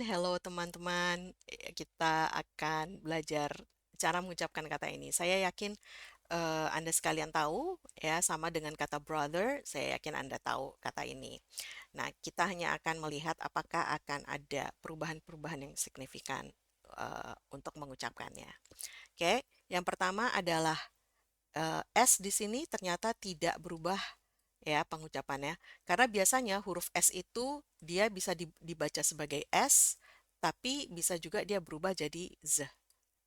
Hello teman-teman, kita akan belajar cara mengucapkan kata ini. Saya yakin Anda sekalian tahu ya, sama dengan kata brother, saya yakin Anda tahu kata ini. Nah, kita hanya akan melihat apakah akan ada perubahan-perubahan yang signifikan untuk mengucapkannya. Oke, yang pertama adalah S di sini ternyata tidak berubah ya pengucapannya. Karena biasanya huruf S itu dia bisa dibaca sebagai S, tapi bisa juga dia berubah jadi Z.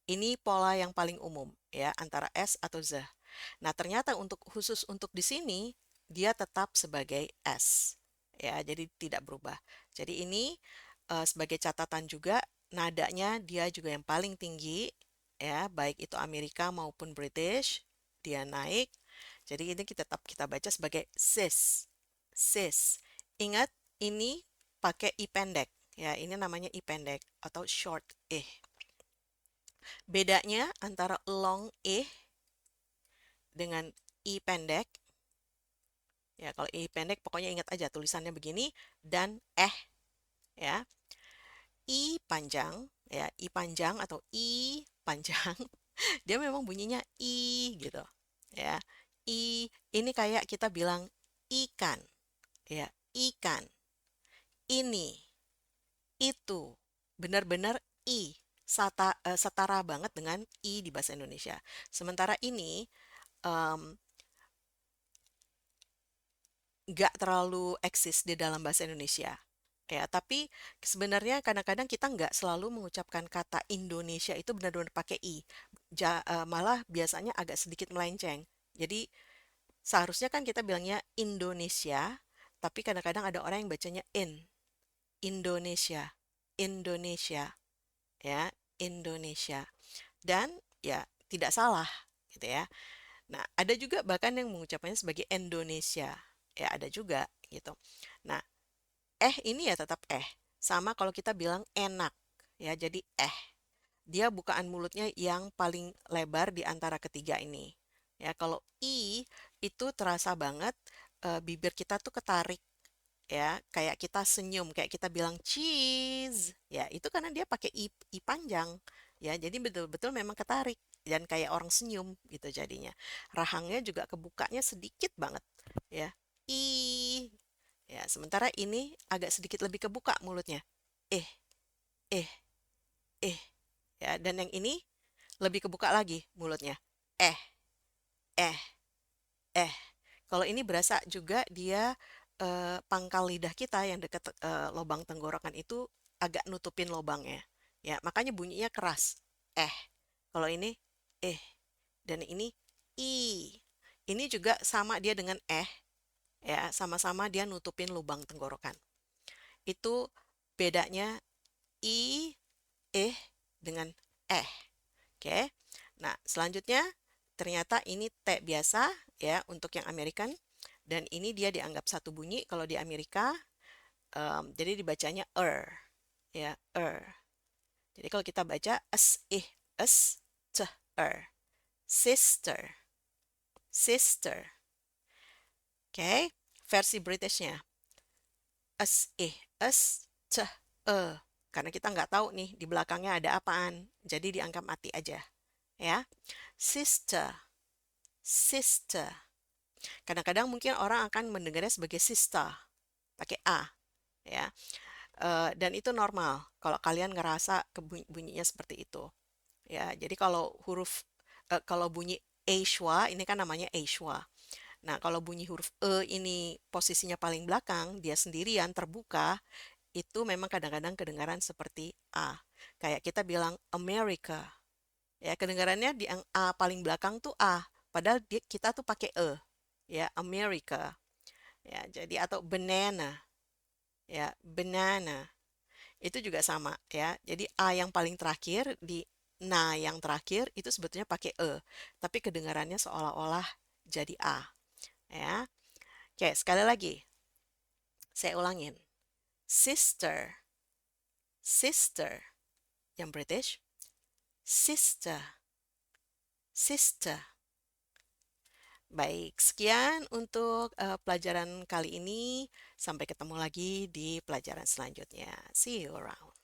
Ini pola yang paling umum ya antara S atau Z. Nah, ternyata khusus untuk di sini dia tetap sebagai S. Ya, jadi tidak berubah. Jadi ini sebagai catatan juga nadanya dia juga yang paling tinggi ya, baik itu Amerika maupun British, dia naik. Jadi ini kita tetap kita baca sebagai sis. Sis. Ingat ini pakai i pendek ya, ini namanya i pendek atau short eh. Bedanya antara long eh dengan i pendek, ya kalau i pendek pokoknya ingat aja tulisannya begini, dan ya. I panjang, ya i panjang atau i panjang, dia memang bunyinya i gitu. Ya. I ini kayak kita bilang ikan, ya, ikan. Ini, itu, benar-benar i. Setara banget dengan i di bahasa Indonesia. Sementara ini em, nggak terlalu eksis di dalam bahasa Indonesia. Ya, tapi sebenarnya kadang-kadang kita nggak selalu mengucapkan kata Indonesia itu benar-benar pakai i. Malah biasanya agak sedikit melenceng. Jadi seharusnya kan kita bilangnya Indonesia, tapi kadang-kadang ada orang yang bacanya Indonesia, Indonesia, ya, Indonesia. Dan ya tidak salah gitu ya. Nah, ada juga bahkan yang mengucapkannya sebagai Indonesia. Ya, ada juga gitu. Nah, ini ya tetap eh. Sama kalau kita bilang enak. Ya, jadi eh. Dia bukaan mulutnya yang paling lebar di antara ketiga ini. Ya, kalau i itu terasa banget bibir kita tuh ketarik ya, kayak kita senyum, kayak kita bilang cheese. Ya, itu karena dia pakai i panjang. Ya, jadi betul-betul memang ketarik dan kayak orang senyum gitu jadinya. Rahangnya juga kebukanya sedikit banget ya. I. Ya, sementara ini agak sedikit lebih kebuka mulutnya. Eh, eh, eh. Ya, dan yang ini lebih kebuka lagi mulutnya. Eh, eh, eh. Kalau ini berasa juga dia pangkal lidah kita yang dekat lubang tenggorokan itu agak nutupin lubangnya. Ya, makanya bunyinya keras. Eh. Kalau ini eh, dan ini i. Ini juga sama dia dengan ya, sama-sama dia nutupin lubang tenggorokan. Itu bedanya i, dengan eh. Oke. Nah, selanjutnya ternyata ini T biasa ya untuk yang American, dan ini dia dianggap satu bunyi kalau di Amerika, jadi dibacanya ya, Jadi kalau kita baca es, t, sister, sister. Oke, versi Britishnya es, t, karena kita nggak tahu nih di belakangnya ada apaan, jadi dianggap mati aja ya. Sister, sister. Kadang-kadang mungkin orang akan mendengarnya sebagai sister, pakai A, ya. Dan itu normal kalau kalian ngerasa bunyinya seperti itu. Ya, jadi kalau bunyi Aishwa, ini kan namanya Aishwa. Nah, kalau bunyi huruf ini posisinya paling belakang, dia sendirian terbuka, itu memang kadang-kadang kedengaran seperti A. Kayak kita bilang America. Ya, kedengarannya di yang A paling belakang tuh A, padahal kita tuh pakai Ya, America. Ya, jadi atau banana. Ya, banana. Itu juga sama ya. Jadi A yang paling terakhir di na yang terakhir itu sebetulnya pakai tapi kedengarannya seolah-olah jadi A, ya. Oke, sekali lagi saya ulangin. Sister, sister. Yang British, sister, sister. Baik, sekian untuk pelajaran kali ini. Sampai ketemu lagi di pelajaran selanjutnya. See you around.